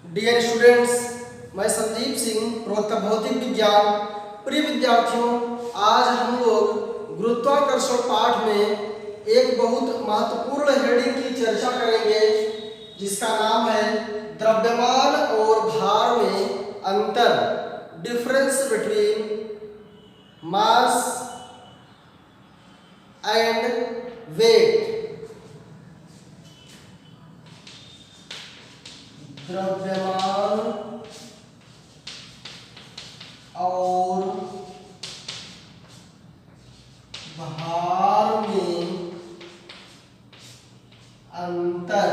Dear students, मैं संदीप सिंह, प्रवक्ता भौतिक विज्ञान। प्रिय विद्यार्थियों, आज हम लोग गुरुत्वाकर्षण पाठ में एक बहुत महत्वपूर्ण हेडिंग की चर्चा करेंगे जिसका नाम है द्रव्यमान और भार में अंतर, difference between mass and weight. द्रव्यमान और भार में अंतर,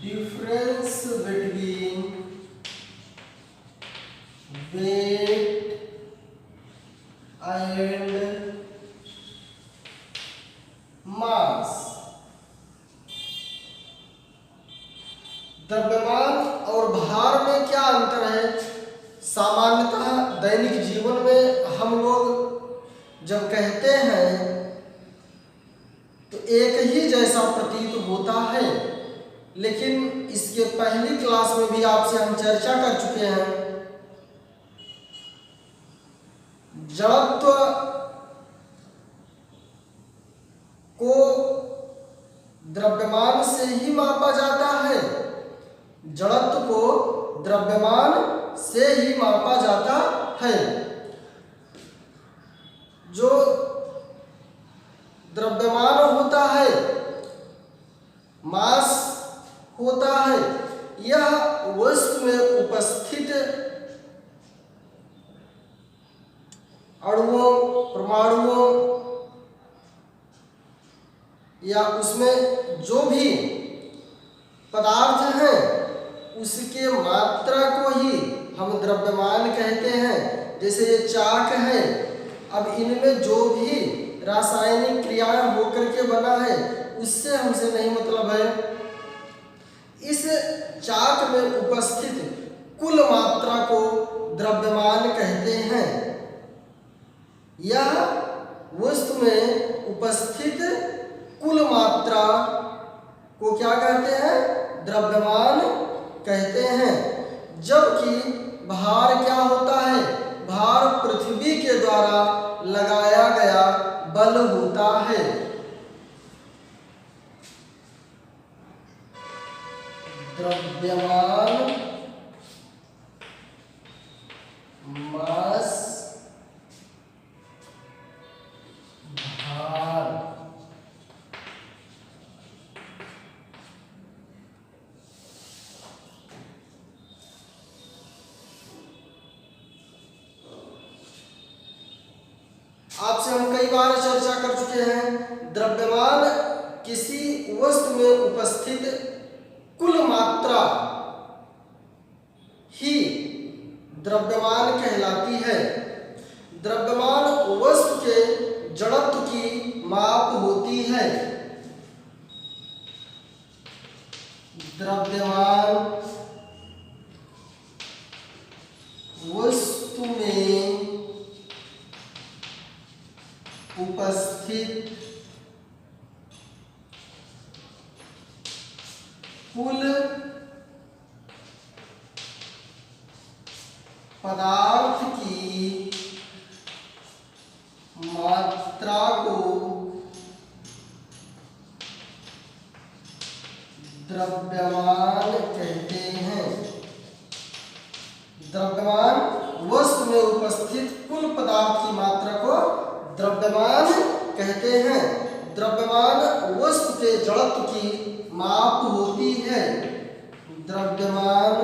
difference between weight and mass. द्रव्यमान और भार में क्या अंतर है? सामान्यतः दैनिक जीवन में हम लोग जब कहते हैं तो एक ही जैसा प्रतीत होता है, लेकिन इसके पहली क्लास में भी आपसे हम चर्चा कर चुके हैं। जड़त्व को द्रव्यमान से ही मापा जाता है, जड़त्व को द्रव्यमान से ही मापा जाता है। जो द्रव्यमान होता है, मास होता है, यह वस्तु में उपस्थित अणुओं, परमाणुओं या उसमें जो भी पदार्थ हैं उसके मात्रा को ही हम द्रव्यमान कहते हैं। जैसे ये चाक है, अब इनमें जो भी रासायनिक क्रियाएं होकर के बना है उससे हमसे नहीं मतलब है। इस चाक में उपस्थित कुल मात्रा को द्रव्यमान कहते हैं। यह वस्तु में उपस्थित कुल मात्रा को क्या कहते हैं? द्रव्यमान कहते हैं। जबकि भार क्या होता है? भार पृथ्वी के द्वारा लगाया गया बल होता है। द्रव्यमान मास भार। आपसे हम कई बार चर्चा कर चुके हैं, द्रव्यमान किसी वस्तु में उपस्थित कुल मात्रा ही द्रव्यमान कहलाती है। द्रव्यमान वस्तु के जड़त्व की माप होती है। द्रव्यमान वस्तु में उपस्थित कुल पदार्थ की मात्रा को द्रव्यमान कहते हैं। द्रव्यमान वस्तु में उपस्थित कुल पदार्थ की मात्रा को द्रव्यमान कहते हैं। द्रव्यमान वस्तु के जड़त्व की माप होती है। द्रव्यमान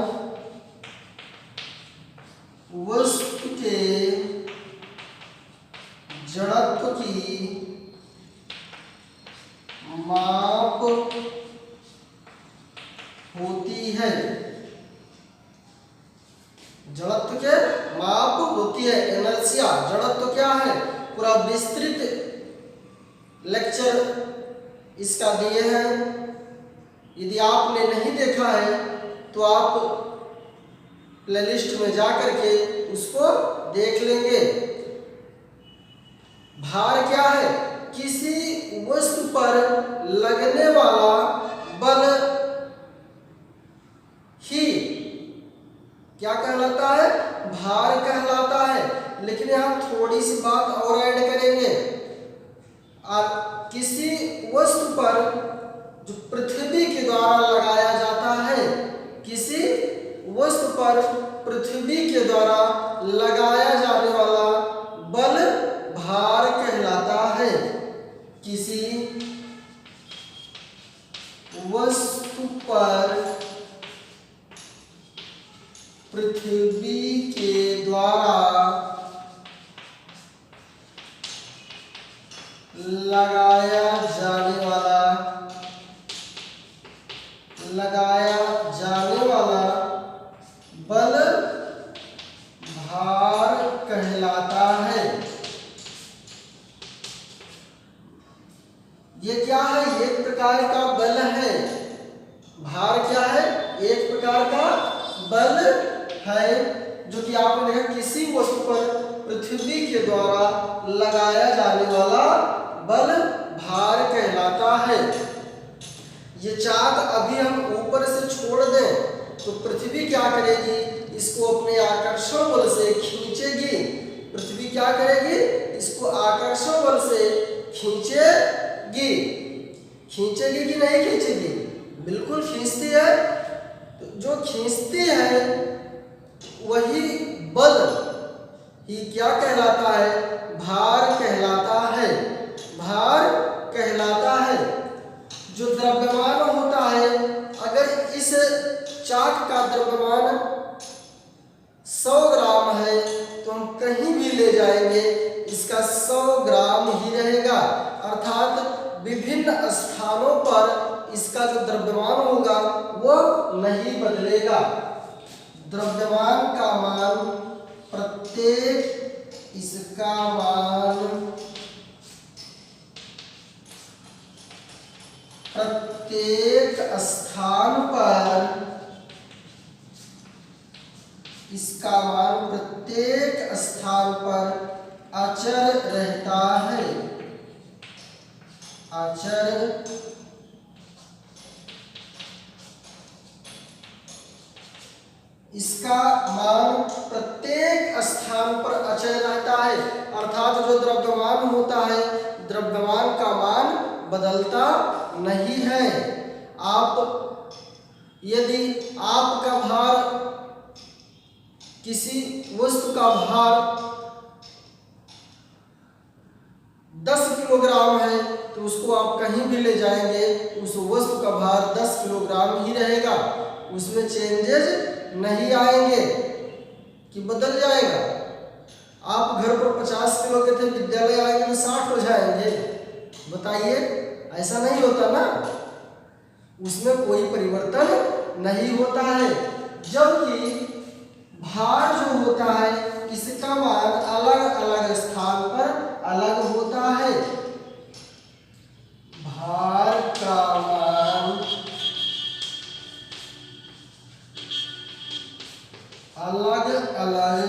वस्तु के जड़त्व की माप होती है। जड़त्व के माप होती है। इनर्शिया, जड़त्व क्या है? पूरा विस्तृत लेक्चर इसका दिए हैं। यदि आपने नहीं देखा है तो आप प्लेलिस्ट में जा करके उसको देख लेंगे। भार क्या है? किसी वस्तु पर लगने वाला बल ही क्या कहलाता है? भार कहलाता है। लेकिन यहाँ थोड़ी सी बात और ऐड करेंगे। और किसी वस्तु पर जो पृथ्वी के द्वारा लगाया जाता है, किसी वस्तु पर पृथ्वी के द्वारा लगाया जाने वाला बल भार कहलाता है। किसी वस्तु पर पृथ्वी के द्वारा लगाया जाने वाला बल भार कहलाता है। ये क्या है? एक प्रकार का बल है। भार क्या है? एक प्रकार का बल है, जो कि आपने देखा किसी वस्तु पर पृथ्वी के द्वारा लगाया जाने वाला बल भार कहलाता है। ये चाक अभी हम ऊपर से छोड़ दें तो पृथ्वी क्या करेगी? इसको अपने आकर्षण बल से खींचेगी। पृथ्वी क्या करेगी? इसको आकर्षण बल से खींचेगी। खींचेगी कि नहीं खींचेगी? बिल्कुल खींचती है। तो जो खींचती है वही बल ही क्या कहलाता है? भार कहलाता है। भार कहलाता है। जो द्रव्यमान होता है, अगर इस चाक का द्रव्यमान 100 ग्राम है तो हम कहीं भी ले जाएंगे इसका 100 ग्राम ही रहेगा। अर्थात विभिन्न स्थानों पर इसका जो द्रव्यमान होगा वो नहीं बदलेगा। द्रव्यमान का मान प्रत्येक इसका मान प्रत्येक स्थान पर इसका मान प्रत्येक स्थान पर अचर रहता है। अचर इसका मान प्रत्येक स्थान पर अचर रहता है। अर्थात जो द्रव्यमान होता है, द्रव्यमान का मान बदलता नहीं है। यदि आपका भार, किसी वस्तु का भार 10 किलोग्राम है तो उसको आप कहीं भी ले जाएंगे उस वस्तु का भार 10 किलोग्राम ही रहेगा। उसमें चेंजेस नहीं आएंगे कि बदल जाएगा। आप घर पर 50 किलो के थे, विद्यालय आएंगे तो 60 हो जाएंगे। बताइए, ऐसा नहीं होता ना। उसमें कोई परिवर्तन नहीं होता है। जबकि भार जो होता है इसका मान अलग अलग स्थान पर अलग होता है। भार का मान अलग अलग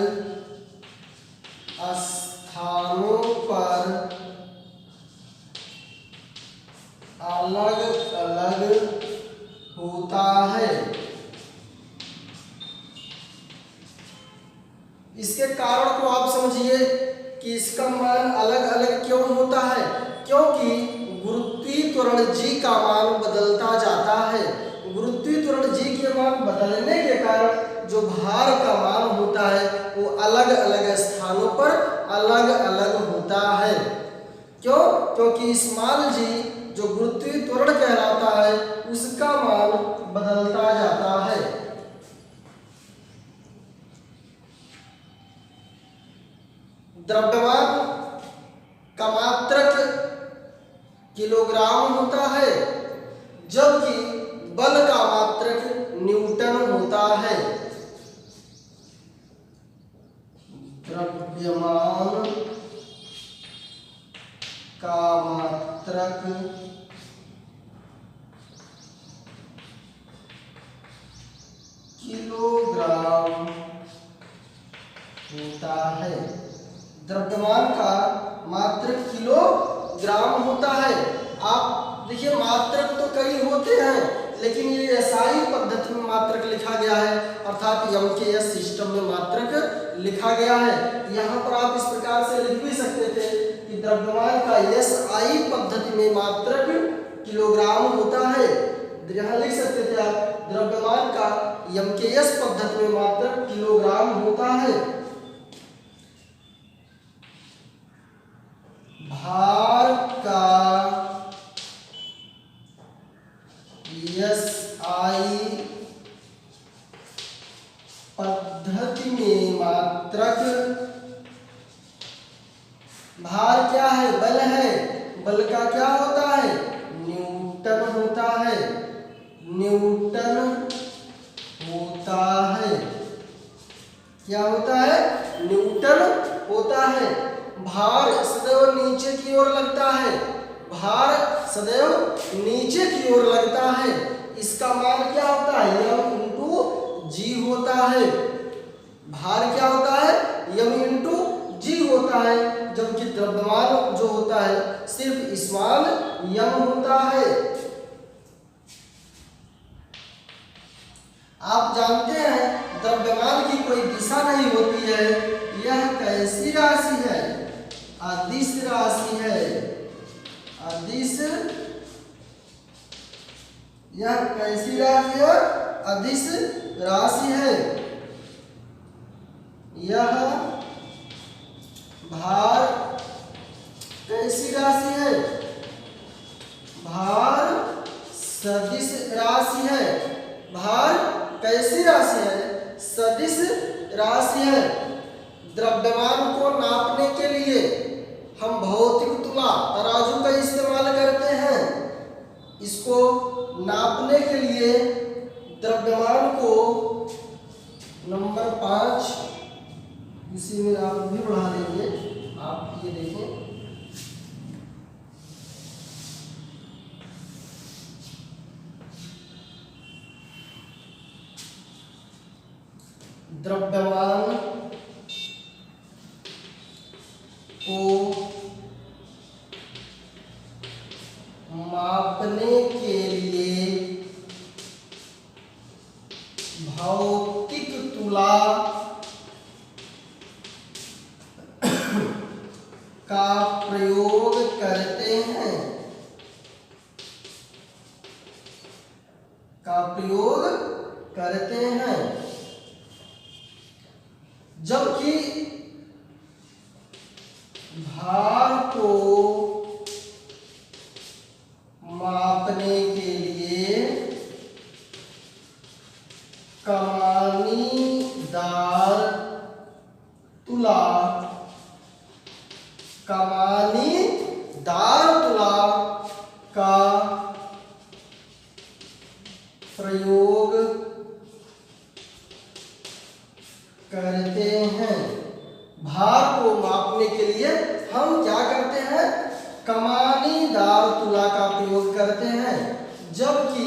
स्थानों पर अलग अलग होता है। इसके कारण को आप समझिए कि इसका मान अलग अलग क्यों होता है। क्योंकि गुरुत्वीय त्वरण जी का मान बदलता जाता है। गुरुत्वीय त्वरण जी के मान बदलने के कारण जो भार का मान होता है वो अलग अलग स्थानों पर अलग अलग होता है। क्यों? क्योंकि स्मॉल जी जो गुरुत्वीय त्वरण कहलाता है उसका मान बदलता जाता है। द्रव्यमान का मात्रक किलोग्राम होता है, जबकि बल का मात्रक न्यूटन होता है। द्रव्यमान का मात्रक किलोग्राम होता है। द्रव्यमान का मात्रक किलोग्राम ग्राम होता है। आप देखिए मात्रक तो कई होते हैं, लेकिन ये एसआई पद्धति में मात्रक लिखा गया है, अर्थात एमकेएस सिस्टम में मात्रक लिखा गया है। यहाँ पर आप इस प्रकार से लिख भी सकते थे कि द्रव्यमान का एसआई पद्धति में मात्रक किलोग्राम होता है। यहाँ लिख सकते थे आप द्रव्यमान का एमकेएस पद्धति में मात्रक किलोग्राम होता है। भार का एसआई पद्धति में मात्रक, भार क्या है? बल है। बल का क्या होता है? न्यूटन होता है। न्यूटन होता है। क्या होता है? न्यूटन होता है। भार सदैव नीचे की ओर लगता है। भार सदैव नीचे की ओर लगता है। इसका मान क्या होता है? m इंटू जी होता है। भार क्या होता है? m इंटू जी होता है, जबकि द्रव्यमान जो होता है सिर्फ स्मॉल m होता है। आप जानते हैं द्रव्यमान की कोई दिशा नहीं होती है। यह कैसी राशि है? अदिश राशि है। अदिश, यह कैसी राशि है? अदिश राशि है। यह भार कैसी राशि है? भार सदिश राशि है। भार कैसी राशि है? सदिश राशि है। द्रव्यमान को नापने के लिए हम भौतिक तुला तराजू का इस्तेमाल करते हैं। इसको नापने के लिए द्रव्यमान को नंबर 5 इसी में आप भी बढ़ा देंगे। आप ये देखें, द्रव्यमान को मापने के लिए भौतिक तुला का प्रयोग करते हैं। जबकि भार को मापने के लिए कमानीदार तुला का प्रयोग करते हैं। भार को मापने के लिए हम क्या करते हैं? कमानीदार तुला का प्रयोग करते हैं। जबकि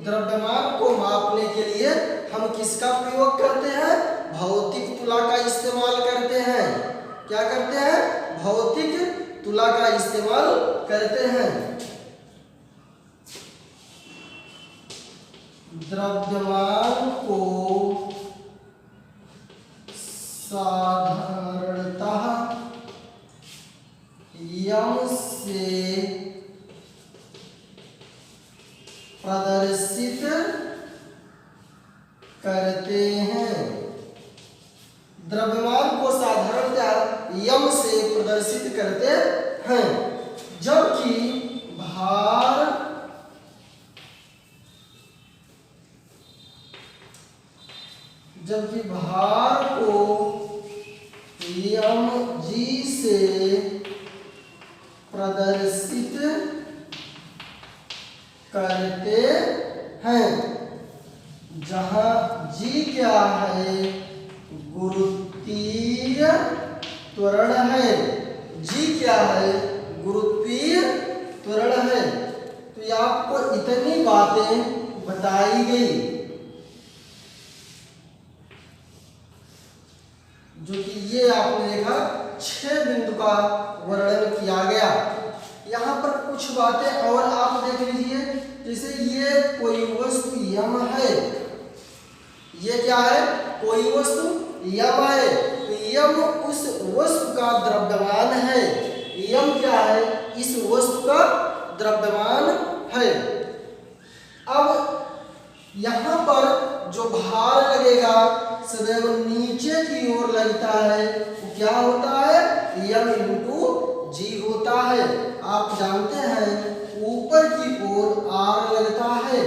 द्रव्यमान को मापने के लिए हम किसका प्रयोग करते हैं? भौतिक तुला का इस्तेमाल करते हैं। क्या करते हैं? भौतिक तुला का इस्तेमाल करते हैं। द्रव्यमान को साधारणतः यम से प्रदर्शित करते हैं। द्रव्यमान को साधारणतः यम से प्रदर्शित करते हैं, जबकि भार को यम जी से प्रदर्शित करते हैं, जहां जी क्या है? गुरुत्वीय त्वरण है। जी क्या है? गुरुत्वीय त्वरण है। तो ये आपको इतनी बातें बताई गई जो कि ये आपने देखा 6 बिंदु का वर्णन किया गया। यहाँ पर कुछ बातें और आप देख लीजिए। जैसे ये कोई वस्तु यम है, ये क्या है, कोई वस्तु यम है, तो यम उस वस्तु का द्रव्यमान है। यम क्या है, इस वस्तु का द्रव्यमान है। अब यहाँ पर जो भार लगेगा सदैव नीचे की ओर लगता है, वो क्या होता है, यम इंटू जी होता है। आप जानते हैं ऊपर की ओर आर लगता है,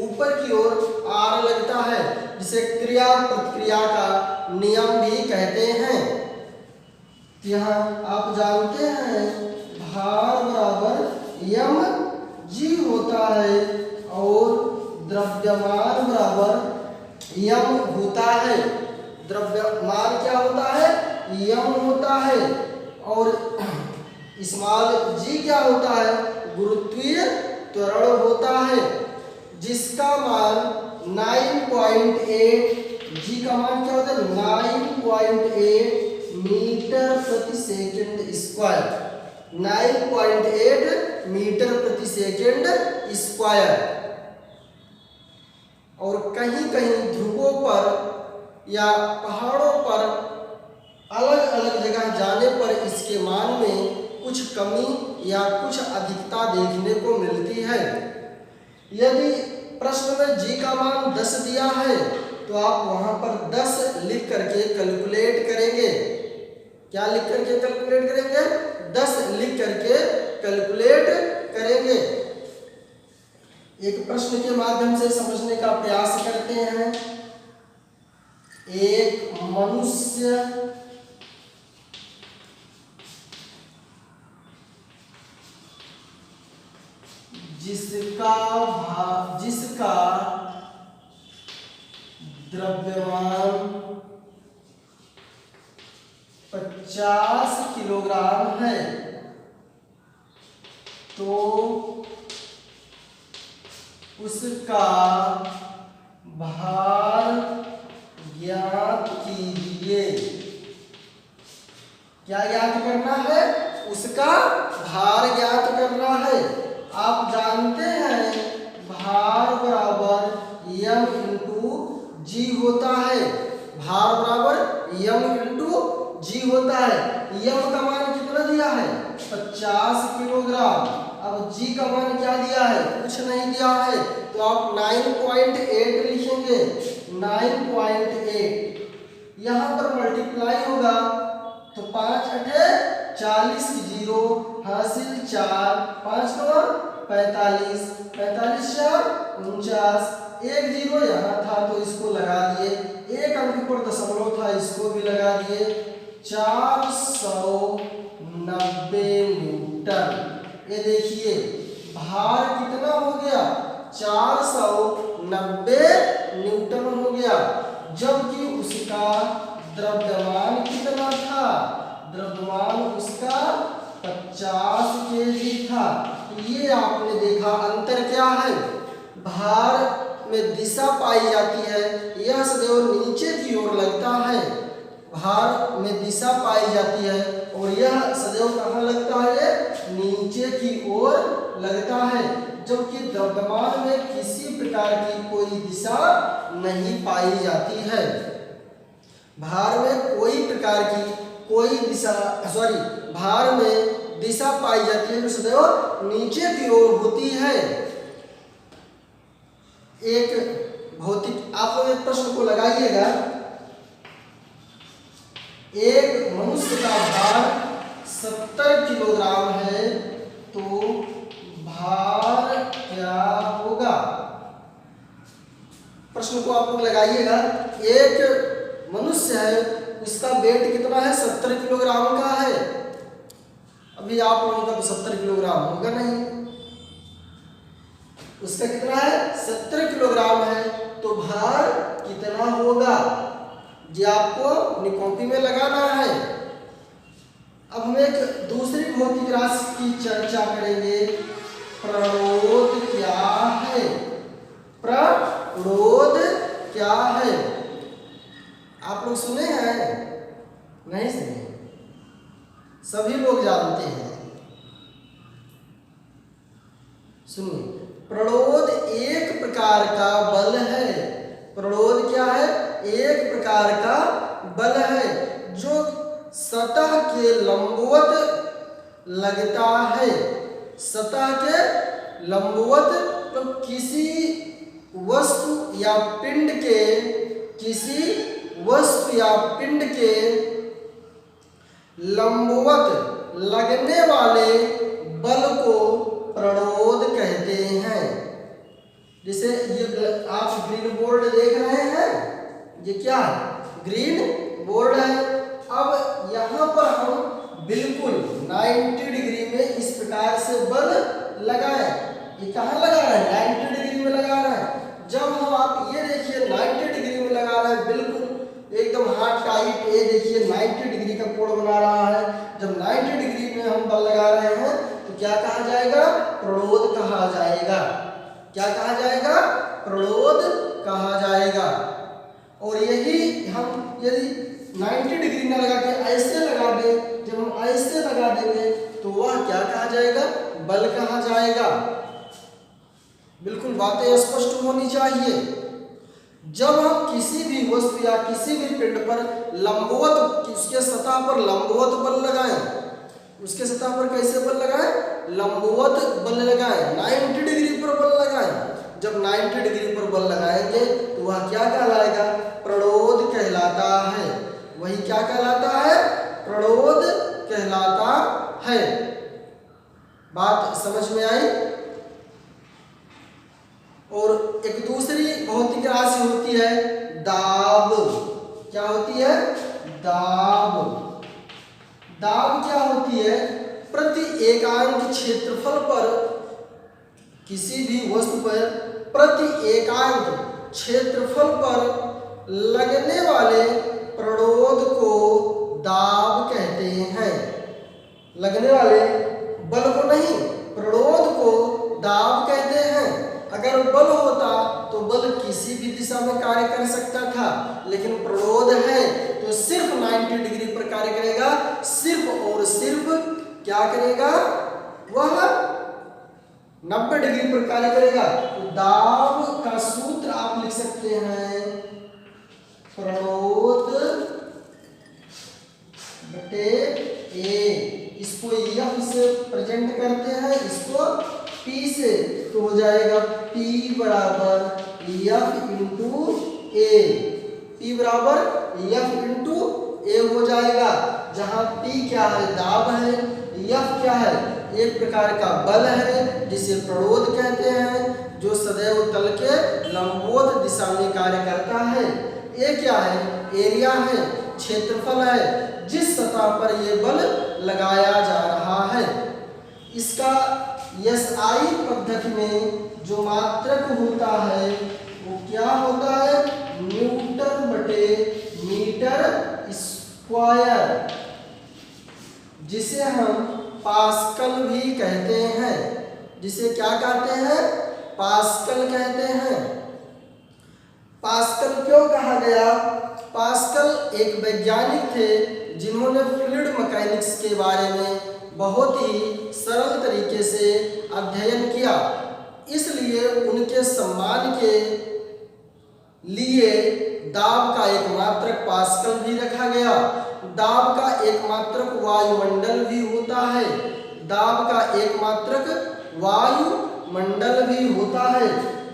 ऊपर की ओर आर लगता है, जिसे क्रिया प्रतिक्रिया का नियम भी कहते हैं। यहाँ आप जानते हैं भार बराबर यम जी होता है और द्रव्यमान बराबर यम होता है। द्रव्यमान क्या होता है, यम होता है, और स्मॉल जी क्या होता है, गुरुत्वीय त्वरण होता है, जिसका मान 9.8, जी का मान क्या होता है, 9.8 मीटर प्रति सेकंड स्क्वायर, 9.8 मीटर प्रति सेकंड स्क्वायर। और कहीं कहीं ध्रुवों पर या पहाड़ों पर अलग अलग जगह जाने पर इसके मान में कुछ कमी या कुछ अधिकता देखने को मिलती है। यदि प्रश्न में जी का मान 10 दिया है तो आप वहां पर 10 लिख करके कैलकुलेट करेंगे। क्या लिख करके कैलकुलेट करेंगे, 10 लिख करके कैलकुलेट करेंगे। एक प्रश्न के माध्यम से समझने का प्रयास करते हैं। एक मनुष्य जिसका द्रव्यमान 50 किलोग्राम है, तो उसका भार ज्ञात कीजिए। क्या ज्ञात करना है, उसका भार ज्ञात करना है। आप जानते हैं भार बराबर यम इंटू जी होता है, भार बराबर यम इंटू जी होता है। यम का मान कितना दिया है, 50 किलोग्राम। अब जी का मान क्या दिया है, कुछ नहीं दिया है, तो आप 9.8 लिखेंगे, 9.8। यहाँ पर मल्टीप्लाई होगा तो 5 अठे 40 की 0 हासिल 4, 5 का 45, 45 4 49, एक 0 यहाँ था तो इसको लगा दिए, एक अंक पर दशमलव था इसको भी लगा दिए, 490 न्यूटन। ये देखिए भार कितना हो गया, 490 न्यूटन हो गया, जबकि उसका द्रव्यमान कितना था, द्रव्यमान उसका 50 केजी था। ये आपने देखा अंतर क्या है, भार में दिशा पाई जाती है, यह सदैव नीचे की ओर लगता है, भार में दिशा पाई जाती है, और यह सदैव कहाँ लगता है, नीचे की ओर लगता है, जबकि द्रव्यमान में किसी प्रकार की कोई दिशा नहीं पाई जाती है। भार में कोई प्रकार की कोई दिशा भार में दिशा पाई जाती है जो सदैव नीचे की ओर होती है। एक भौतिक, आप लोग एक प्रश्न को लगाइएगा, एक मनुष्य का भार 70 किलोग्राम है तो भार क्या होगा। प्रश्न को आप लोग लगाइएगा, एक मनुष्य है उसका वेट कितना है, 70 किलोग्राम का है। अभी आप लोगों का तो 70 किलोग्राम होगा नहीं, उसका कितना है, 70 किलोग्राम है, तो भार कितना होगा ये आपको अपनी कॉपी में लगाना है। अब हम एक दूसरी भौतिक राशि की चर्चा करेंगे, प्रणोद क्या है, प्रणोद क्या है। आप लोग सुने हैं, नहीं सुने, सभी लोग जानते हैं। सुनिए, प्रणोद एक प्रकार का बल है। प्रणोद क्या है? एक प्रकार का बल है जो सतह के लंबवत लगता है। सतह के लंबवत, तो किसी वस्तु या पिंड के, किसी वस्तु या पिंड के लंबवत लगने वाले बल को प्रणोद कहते हैं। जैसे ये आप ग्रीन बोर्ड देख रहे हैं, ये क्या है? ग्रीन बोर्ड है। अब यहाँ पर हम बिल्कुल 90 डिग्री में इस प्रकार से बल लगाएं। ये कहाँ लगा रहे हैं? 90 डिग्री में लगा रहे हैं। जब हम, आप ये देखिए 90 डिग्री में लगा रहे हैं, बिल्कुल एकदम हाथ टाइट, ये देखिए 90 डिग्री का कोण बना रहा है। जब 90 डिग्री में हम बल लगा रहे हैं तो क्या कहा जाएगा? प्रणोद कहा जाएगा। क्या कहा जाएगा? प्रणोद कहा जाएगा। और यही हम यदि 90 डिग्री में लगा के ऐसे लगा दे, जब हम ऐसे लगा देंगे तो वह क्या कहा जाएगा? बल कहा जाएगा। बिल्कुल बातें स्पष्ट होनी चाहिए। जब हम किसी भी वस्तु या किसी भी पिंड पर लंबवत, उसके सतह पर लंबवत बल लगाएं, उसके सतह पर कैसे बल लगाएं? लंबवत बल लगाएं, 90 डिग्री पर बल लगाएं। जब 90 डिग्री पर बल लगाएंगे तो वह क्या कहलाएगा? प्रणोद कहलाता है। वही क्या कहलाता है? प्रणोद कहलाता है। बात समझ में आई? और एक दूसरी भौतिक राशि होती है दाब। क्या होती है? दाब। दाब क्या होती है? प्रति एकांक क्षेत्रफल पर, किसी भी वस्तु पर प्रति एकांक क्षेत्रफल पर लगने वाले प्रणोद को दाब कहते हैं। लगने वाले बल को नहीं, प्रणोद को दाब कहते हैं। अगर बल होता तो बल किसी भी दिशा में कार्य कर सकता था, लेकिन प्रणोद है तो सिर्फ 90 डिग्री पर कार्य करेगा। सिर्फ और सिर्फ क्या करेगा? वह 90 डिग्री पर कार्य करेगा। तो दाब का सूत्र आप लिख सकते हैं, प्रणोद बटे ए। इसको F से प्रेजेंट करते हैं, इसको P से, तो हो जाएगा P बराबर F इंटू ए। P बराबर F इंटू ए हो जाएगा, जहां P क्या है? दाब है। F क्या है? एक प्रकार का बल है जिसे प्रणोद कहते हैं, जो सदैव तल के लंबवत दिशा में कार्य करता है। ये क्या है? एरिया है, क्षेत्रफल है जिस सतह पर ये बल लगाया जा रहा है। इसका SI पद्धति में जो मात्रक होता है वो क्या होता है? न्यूटन बटे मीटर स्क्वायर, जिसे हम पास्कल भी कहते हैं। जिसे क्या कहते हैं? पास्कल कहते हैं। पास्कल क्यों कहा गया? पास्कल एक वैज्ञानिक थे जिन्होंने फ्लूइड मैकेनिक्स के बारे में बहुत ही सरल तरीके से अध्ययन किया, इसलिए उनके सम्मान के लिए दाब का एक मात्रक पास्कल भी रखा गया। दाब का एक मात्रक वायुमंडल भी होता है। दाब का एक मात्रक वायुमंडल भी होता है,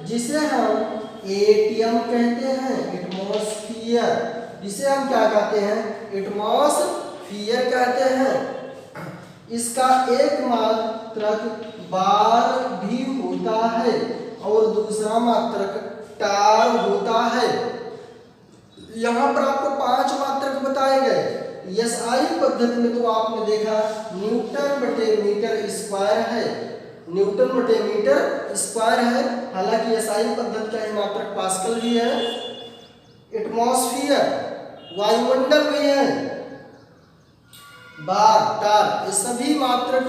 जिसे हम एटीएम कहते हैं, एटमॉस्फियर। जिसे हम क्या कहते हैं? एटमॉस्फियर कहते हैं। इसका एक मात्रक बार भी होता है और दूसरा मात्रक टार होता है। यहाँ पर आपको 5 मात्रक बताए गए। SI पद्धति में तो आपने देखा न्यूटन बटे मीटर स्क्वायर है, न्यूटन बटे मीटर स्क्वायर है। हालांकि SI पद्धति का ही मात्रक पास्कल भी है। एटमॉस्फियर वायुमंडल भी है, बार, टार, ये सभी मात्रक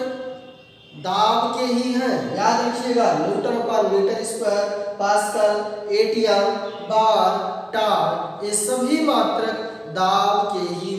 दाब के ही हैं। याद रखिएगा, न्यूटन पर मीटर स्क्वायर, पास्कल, एटीएम, बार, टार, ये सभी मात्रक दाब के ही